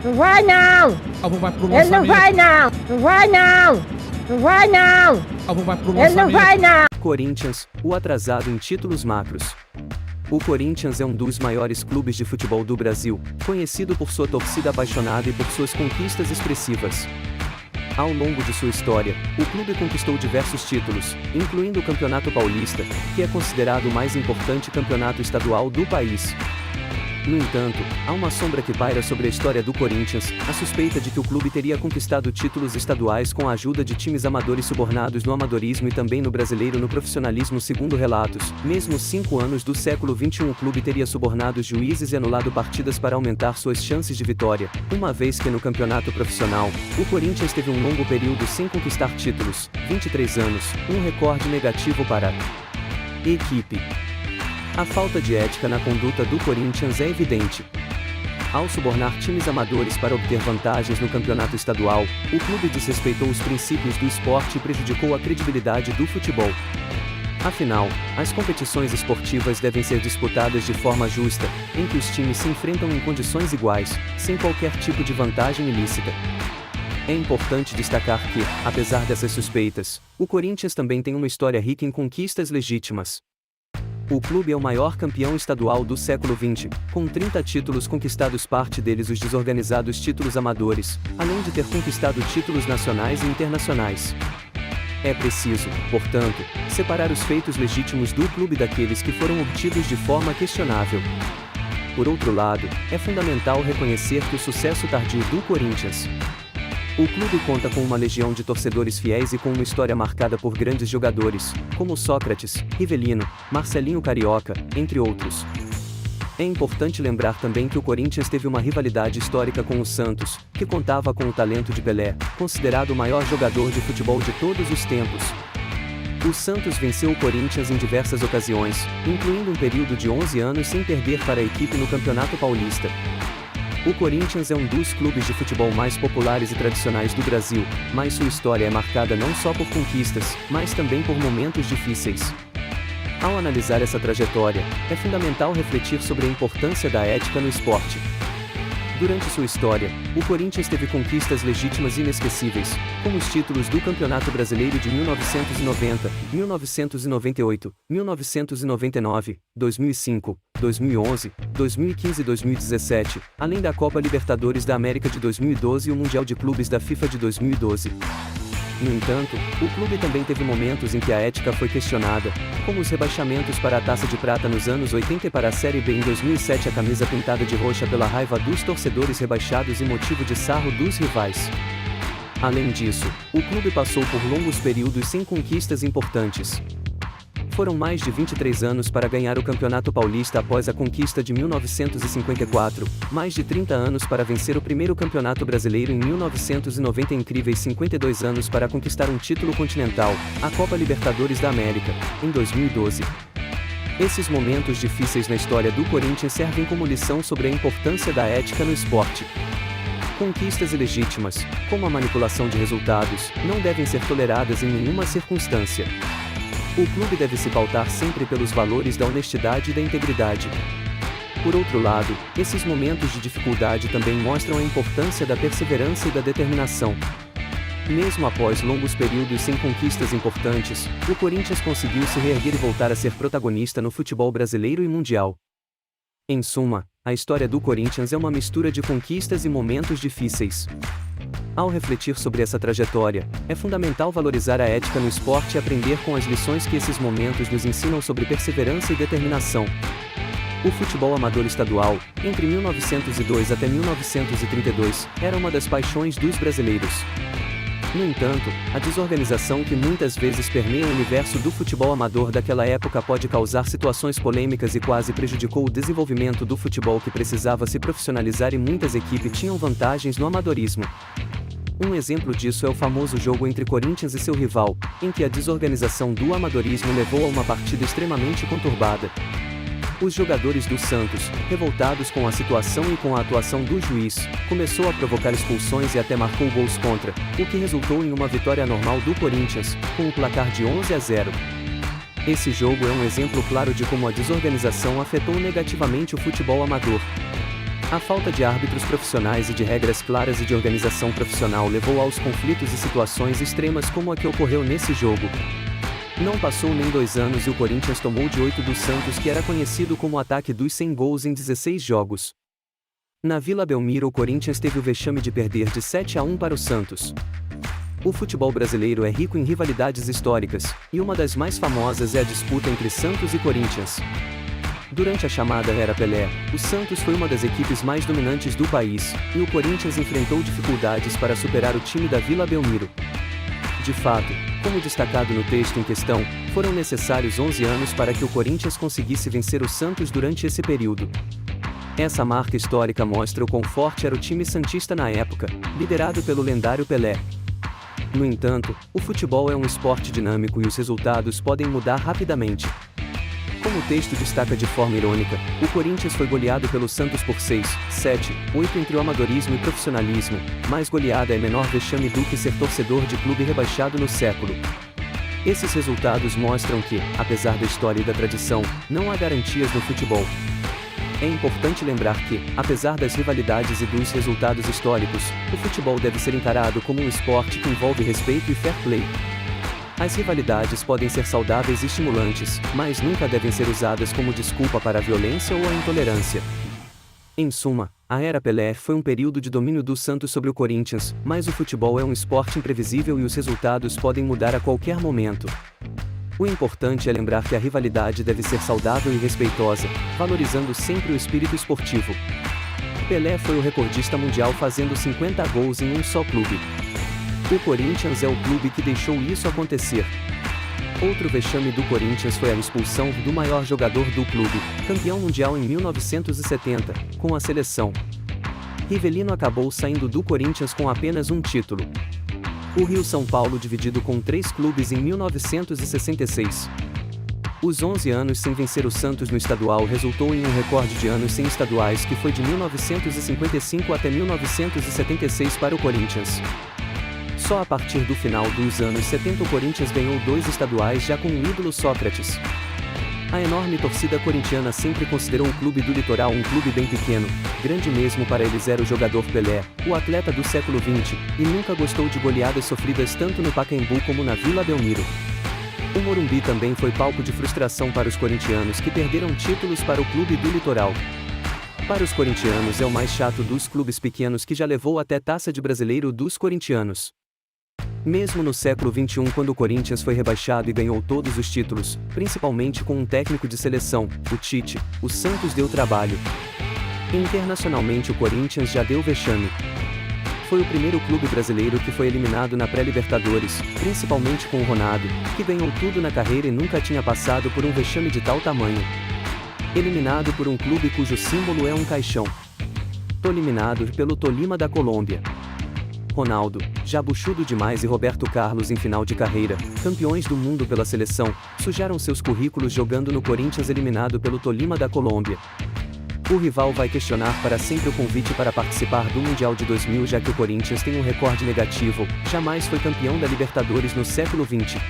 Não vai não! O álbum vai pro Ele não lançamento. vai não! Não vai não! Não vai não! O álbum vai pro Ele não lançamento. vai não! Corinthians, o atrasado em títulos macros. O Corinthians é um dos maiores clubes de futebol do Brasil, conhecido por sua torcida apaixonada e por suas conquistas expressivas. Ao longo de sua história, o clube conquistou diversos títulos, incluindo o Campeonato Paulista, que é considerado o mais importante campeonato estadual do país. No entanto, há uma sombra que paira sobre a história do Corinthians, a suspeita de que o clube teria conquistado títulos estaduais com a ajuda de times amadores subornados no amadorismo e também no brasileiro no profissionalismo. Segundo relatos, mesmo 5 anos do século XXI o clube teria subornado juízes e anulado partidas para aumentar suas chances de vitória, uma vez que no campeonato profissional, o Corinthians teve um longo período sem conquistar títulos, 23 anos, um recorde negativo para a equipe. A falta de ética na conduta do Corinthians é evidente. Ao subornar times amadores para obter vantagens no campeonato estadual, o clube desrespeitou os princípios do esporte e prejudicou a credibilidade do futebol. Afinal, as competições esportivas devem ser disputadas de forma justa, em que os times se enfrentam em condições iguais, sem qualquer tipo de vantagem ilícita. É importante destacar que, apesar dessas suspeitas, o Corinthians também tem uma história rica em conquistas legítimas. O clube é o maior campeão estadual do século XX, com 30 títulos conquistados, parte deles os desorganizados títulos amadores, além de ter conquistado títulos nacionais e internacionais. É preciso, portanto, separar os feitos legítimos do clube daqueles que foram obtidos de forma questionável. Por outro lado, é fundamental reconhecer que o sucesso tardio do Corinthians. O clube conta com uma legião de torcedores fiéis e com uma história marcada por grandes jogadores, como Sócrates, Rivelino, Marcelinho Carioca, entre outros. É importante lembrar também que o Corinthians teve uma rivalidade histórica com o Santos, que contava com o talento de Pelé, considerado o maior jogador de futebol de todos os tempos. O Santos venceu o Corinthians em diversas ocasiões, incluindo um período de 11 anos sem perder para a equipe no Campeonato Paulista. O Corinthians é um dos clubes de futebol mais populares e tradicionais do Brasil, mas sua história é marcada não só por conquistas, mas também por momentos difíceis. Ao analisar essa trajetória, é fundamental refletir sobre a importância da ética no esporte. Durante sua história, o Corinthians teve conquistas legítimas e inesquecíveis, como os títulos do Campeonato Brasileiro de 1990, 1998, 1999, 2005, 2011, 2015 e 2017, além da Copa Libertadores da América de 2012 e o Mundial de Clubes da FIFA de 2012. No entanto, o clube também teve momentos em que a ética foi questionada, como os rebaixamentos para a Taça de Prata nos anos 80 e para a Série B em 2007, a camisa pintada de roxa pela raiva dos torcedores rebaixados e motivo de sarro dos rivais. Além disso, o clube passou por longos períodos sem conquistas importantes. Foram mais de 23 anos para ganhar o Campeonato Paulista após a conquista de 1954, mais de 30 anos para vencer o primeiro Campeonato Brasileiro em 1990 e incríveis 52 anos para conquistar um título continental, a Copa Libertadores da América, em 2012. Esses momentos difíceis na história do Corinthians servem como lição sobre a importância da ética no esporte. Conquistas ilegítimas, como a manipulação de resultados, não devem ser toleradas em nenhuma circunstância. O clube deve se pautar sempre pelos valores da honestidade e da integridade. Por outro lado, esses momentos de dificuldade também mostram a importância da perseverança e da determinação. Mesmo após longos períodos sem conquistas importantes, o Corinthians conseguiu se reerguer e voltar a ser protagonista no futebol brasileiro e mundial. Em suma, a história do Corinthians é uma mistura de conquistas e momentos difíceis. Ao refletir sobre essa trajetória, é fundamental valorizar a ética no esporte e aprender com as lições que esses momentos nos ensinam sobre perseverança e determinação. O futebol amador estadual, entre 1902 até 1932, era uma das paixões dos brasileiros. No entanto, a desorganização que muitas vezes permeia o universo do futebol amador daquela época pode causar situações polêmicas e quase prejudicou o desenvolvimento do futebol, que precisava se profissionalizar, e muitas equipes tinham vantagens no amadorismo. Um exemplo disso é o famoso jogo entre Corinthians e seu rival, em que a desorganização do amadorismo levou a uma partida extremamente conturbada. Os jogadores do Santos, revoltados com a situação e com a atuação do juiz, começou a provocar expulsões e até marcou gols contra, o que resultou em uma vitória normal do Corinthians, com o placar de 11-0. Esse jogo é um exemplo claro de como a desorganização afetou negativamente o futebol amador. A falta de árbitros profissionais e de regras claras e de organização profissional levou aos conflitos e situações extremas como a que ocorreu nesse jogo. Não passou nem 2 anos e o Corinthians tomou de 8 do Santos, que era conhecido como o ataque dos 100 gols em 16 jogos. Na Vila Belmiro, o Corinthians teve o vexame de perder de 7-1 para o Santos. O futebol brasileiro é rico em rivalidades históricas, e uma das mais famosas é a disputa entre Santos e Corinthians. Durante a chamada Era Pelé, o Santos foi uma das equipes mais dominantes do país, e o Corinthians enfrentou dificuldades para superar o time da Vila Belmiro. De fato, como destacado no texto em questão, foram necessários 11 anos para que o Corinthians conseguisse vencer o Santos durante esse período. Essa marca histórica mostra o quão forte era o time santista na época, liderado pelo lendário Pelé. No entanto, o futebol é um esporte dinâmico e os resultados podem mudar rapidamente. Como o texto destaca de forma irônica, o Corinthians foi goleado pelo Santos por 6, 7, 8 entre o amadorismo e profissionalismo, mas goleada é menor vexame do que ser torcedor de clube rebaixado no século. Esses resultados mostram que, apesar da história e da tradição, não há garantias no futebol. É importante lembrar que, apesar das rivalidades e dos resultados históricos, o futebol deve ser encarado como um esporte que envolve respeito e fair play. As rivalidades podem ser saudáveis e estimulantes, mas nunca devem ser usadas como desculpa para a violência ou a intolerância. Em suma, a Era Pelé foi um período de domínio do Santos sobre o Corinthians, mas o futebol é um esporte imprevisível e os resultados podem mudar a qualquer momento. O importante é lembrar que a rivalidade deve ser saudável e respeitosa, valorizando sempre o espírito esportivo. Pelé foi o recordista mundial fazendo 50 gols em um só clube. O Corinthians é o clube que deixou isso acontecer. Outro vexame do Corinthians foi a expulsão do maior jogador do clube, campeão mundial em 1970, com a seleção. Rivelino acabou saindo do Corinthians com apenas um título. O Rio-São Paulo dividido com 3 clubes em 1966. Os 11 anos sem vencer o Santos no estadual resultou em um recorde de anos sem estaduais que foi de 1955 até 1976 para o Corinthians. Só a partir do final dos anos 70 o Corinthians ganhou 2 estaduais já com o ídolo Sócrates. A enorme torcida corintiana sempre considerou o clube do litoral um clube bem pequeno, grande mesmo para eles era o jogador Pelé, o atleta do século XX, e nunca gostou de goleadas sofridas tanto no Pacaembu como na Vila Belmiro. O Morumbi também foi palco de frustração para os corintianos que perderam títulos para o clube do litoral. Para os corintianos é o mais chato dos clubes pequenos que já levou até Taça de Brasileiro dos corintianos. Mesmo no século XXI, quando o Corinthians foi rebaixado e ganhou todos os títulos, principalmente com um técnico de seleção, o Tite, o Santos deu trabalho. Internacionalmente o Corinthians já deu vexame. Foi o primeiro clube brasileiro que foi eliminado na pré-Libertadores, principalmente com o Ronaldo, que ganhou tudo na carreira e nunca tinha passado por um vexame de tal tamanho. Eliminado por um clube cujo símbolo é um caixão. Eliminado pelo Tolima da Colômbia. Ronaldo, já buchudo demais, e Roberto Carlos em final de carreira, campeões do mundo pela seleção, sujaram seus currículos jogando no Corinthians eliminado pelo Tolima da Colômbia. O rival vai questionar para sempre o convite para participar do Mundial de 2000, já que o Corinthians tem um recorde negativo, jamais foi campeão da Libertadores no século XX.